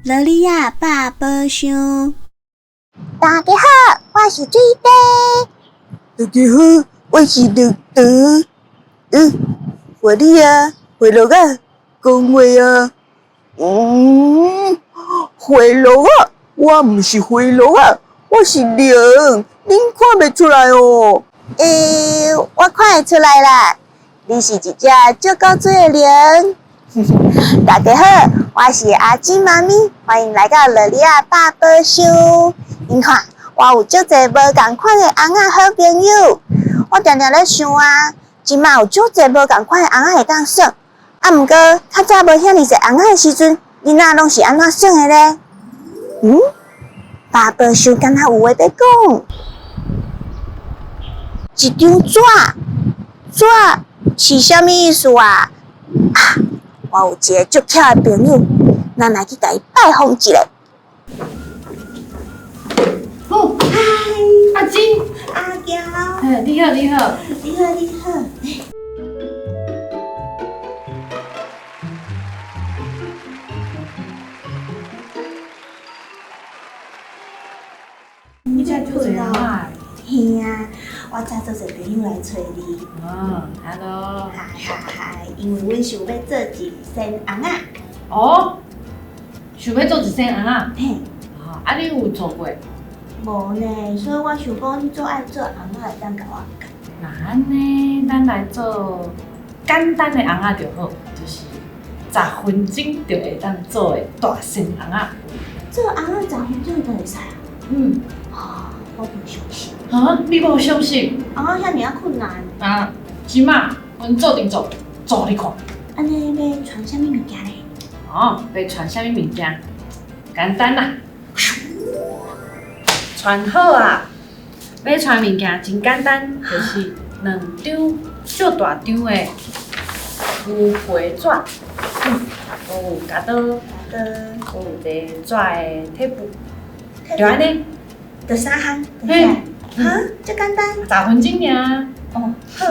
罗莉亚爸爸兄，大家好，我是水杯。大家好，我是乐德。我的啊，回落啊，讲话啊。回落啊，我唔是回落啊，我是龙，恁看袂出来哦。我看会出来啦，你是一只足够水的龙。大家好，我是阿金妈咪，欢迎来到罗莉亚爸爸秀。你看，我有足侪无同款的翁仔好朋友，我常常咧想啊，即马有足侪无同款的翁仔会当耍，毋过较早无遐尼侪翁仔的时阵，囡仔拢是安怎耍的咧？爸爸秀敢若有话要讲。一张纸，纸是啥物意思啊？我有一个足巧的朋友，咱来去甲伊拜访一下。哦，嗨，阿金，阿娇，你好，你好。你好，你好。你遮做侪啊？嘿啊，我早做一朋友来找你。Hello。嗨，因为阮想要做一身翁仔。哦，想要做一身翁仔？嘿，啊，你有做过？无呢，所以我想讲，你做爱做翁仔会当甲我教。那安尼，咱来做简单的翁仔就好，就是10分钟就会当做的大身翁仔。做翁仔10分钟就会使啊？我不相信。你无相信？翁仔遐尔啊困难。即马阮做阵做你看。安尼要传啥物物件咧？要传啥物物件？简单啦，传好啊！要传物件真简单，就是2张足大张的牛皮纸，有夹刀，有一个纸的贴布，就安尼。就3项，嘿，这简单。10分钟尔。哦，好，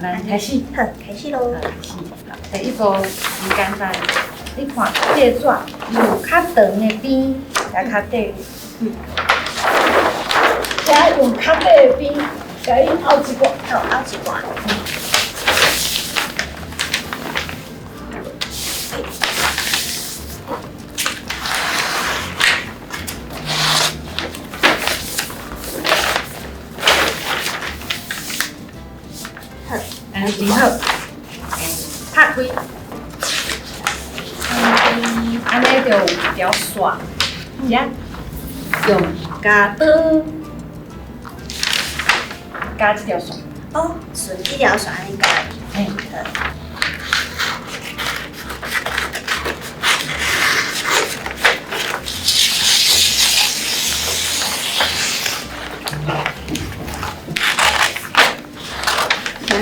咱开始。好，开始咯。第一步真简单，你看这个纸有较长的边，甲较短，加有较短的边，甲伊凹一挂，凹一挂。安尼好，拍开，安尼就有一条线，用夹刀夹这条线。顺这条线安尼夹。嘿，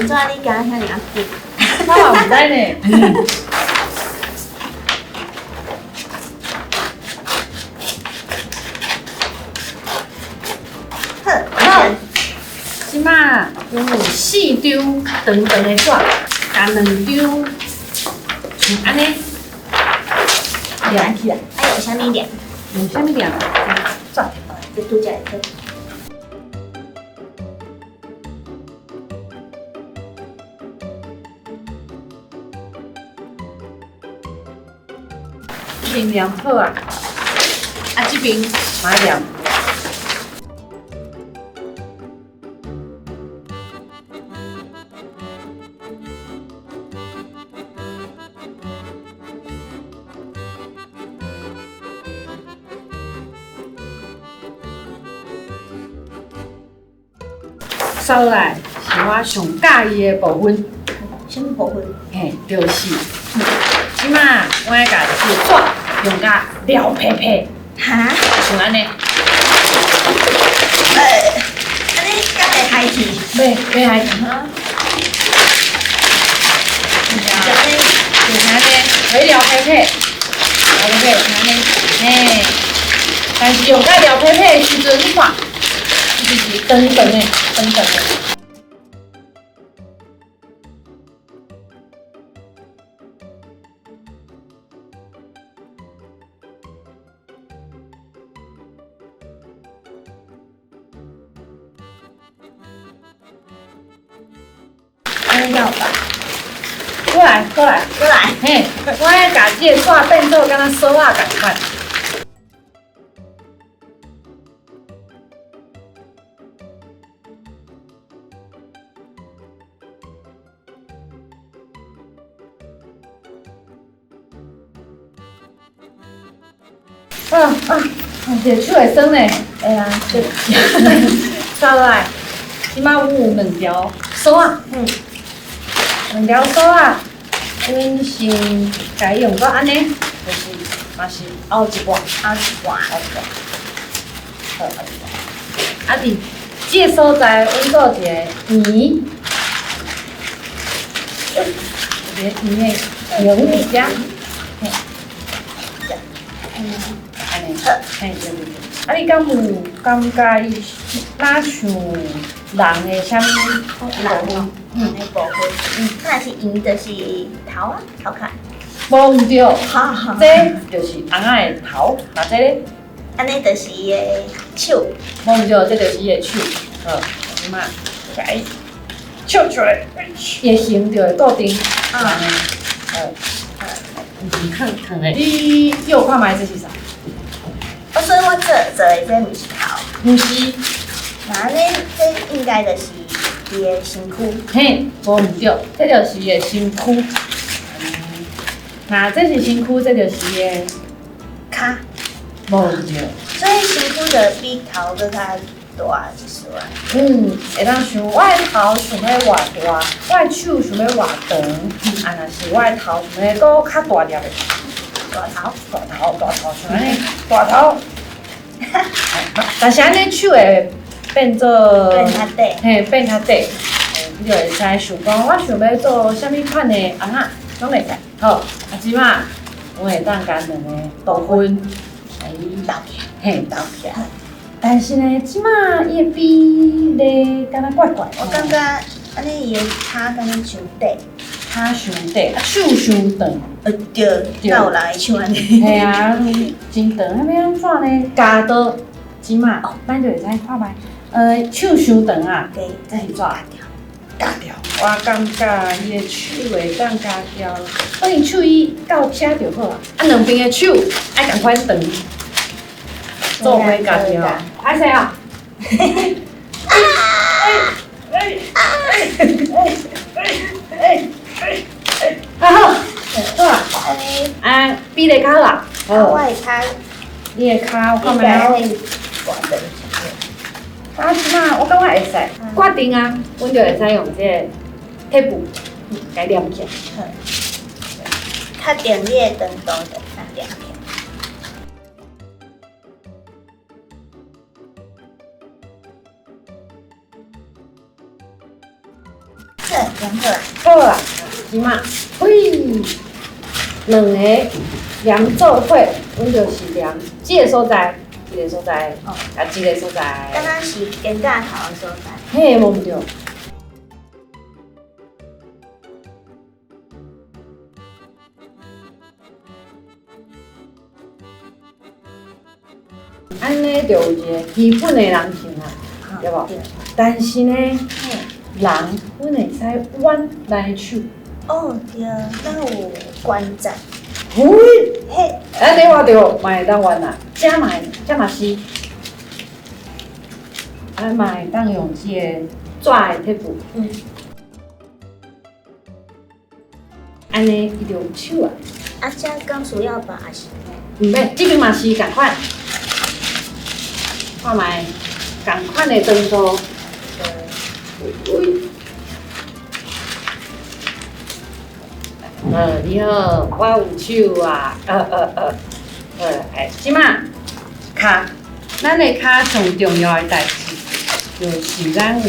怎么你夹遐尔啊紧？我嘛毋知呢。好，即马有4张长长的纸，甲2张像安尼连起来。有啥物连？用啥物连？纸。这拄则会做。先连好啊，这边嘛连。收来是我上介意的部分。啥物部分？嘿，就是即马我要甲这个纸用甲撩皮皮，哈？像安尼。安尼敢会害去？袂害去。就是安尼，可以撩皮皮，撩皮皮像安尼，嘿。但是用甲撩皮皮的时阵，你看，就是长长的，长长的。要吧？过来，过来，过来，嘿，我要把这个纸变做敢若锁啊共款。这手会酸呢。哎呀，这再来，即摆有两条锁啊，两条锁啊，阮先家用到安尼，就是嘛是凹一半，好一挂，凹一半，好凹一半。啊伫这个所在，阮做一个圆，一个圆的形伫遮，嘿，安尼，嘿，对对对。啊，你敢有感觉伊哪像人的啥物人哦，那部分，那是赢的是头啊，头看，无毋对，哈哈，这就是翁仔的头，啊，这咧安尼就是伊的手，无毋对，这就是伊的手，好，即马甲伊笑出来，伊的形就会固定，安尼，看的。你有看卖这是啥？哦，所以我做的这毋是头，毋是，那安尼这应该就是伊的身躯，嘿，无毋对，这就是伊的身躯。那这是身躯，这就是伊的骹，无毋对。所以身躯就比头搁较大一丝啊。会当想我的头想要偌大，我的手想要偌长，啊，若是我的头想要搁较大粒的，大头，大头像安尼，大头。但是安尼手会变做，变较短，嘿，变较短，你就会使想讲，我想要做啥物款的翁仔，拢会使。好，啊，即马我会当将两个部分，倒起来，嘿，斗起来。但是呢，即马伊的比例敢若怪怪，我感觉安尼伊的骹敢若伤短，骹伤短，啊手伤长。对，哪有人会像安尼？嘿啊，真长，啊要安怎呢？加刀，即马咱就会使看卖。手伤长啊，对，这是怎？加掉。我感觉伊的手会当加掉，反正手伊到车就好啊。啊，两边的手爱共款长，做伙加掉。爱谁啊？好，好啊。安尼，啊，比例较好啊。我的骹你的骹我看卖啊。应该会大长一啊，即马我感觉会使，决定啊，阮就会使用这个贴布，甲黏起来。较定你的长度就较定起来。好，然后啊，好啦，即马，嘿，两个黏做伙，阮就是黏这个所在，这个所在，啊，这个所在，刚刚是肩胛头的所在，嘿，无毋对。安尼就有一个基本的人形啊，对无？但是呢，人阮会使弯咱的手，哦对，咱有关节，嘿，嘿，安尼我就嘛会当弯啦，这嘛是，嘛会当用这个纸的贴布，安尼伊就有手啊，啊，这刚需要吧，还是？毋免，这边嘛是共款，看卖共款的长度。你好，我有手啊，即马骹，咱的骹上重要的代志，就是咱有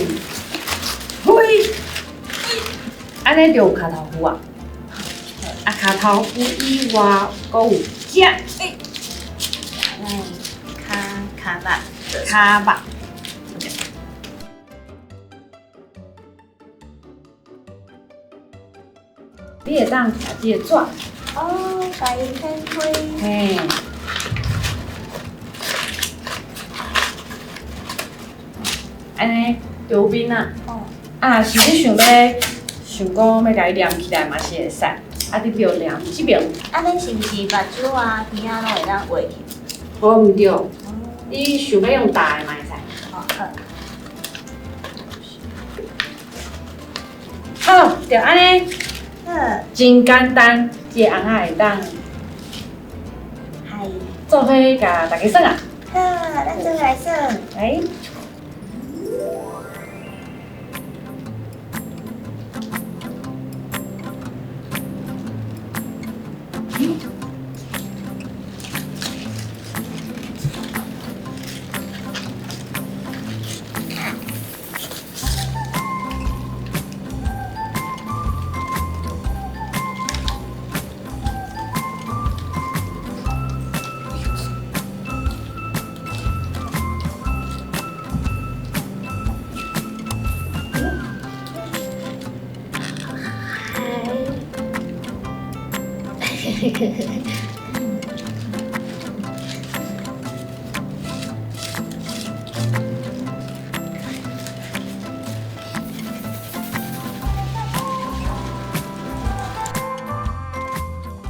嘿，安尼就有骹头趺啊，骹头趺以外，佫有只，骹把，骹把。你会当夹这个纸，哦，把伊分开，嘿，安尼就有面啊。哦，啊，是你想想讲要甲伊连起来嘛是会使，啊你着连即边。安尼是毋是目睭啊、鼻啊拢会当画去？无毋对，你想要用打的嘛会使。哦，好。好，就安尼，好，真简单，这个红仔会当嗨，做伙甲大家算啊。好，咱做来算。来，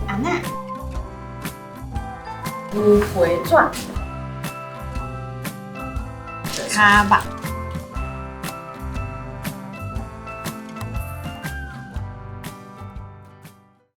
红仔，乌皮纸，骹目。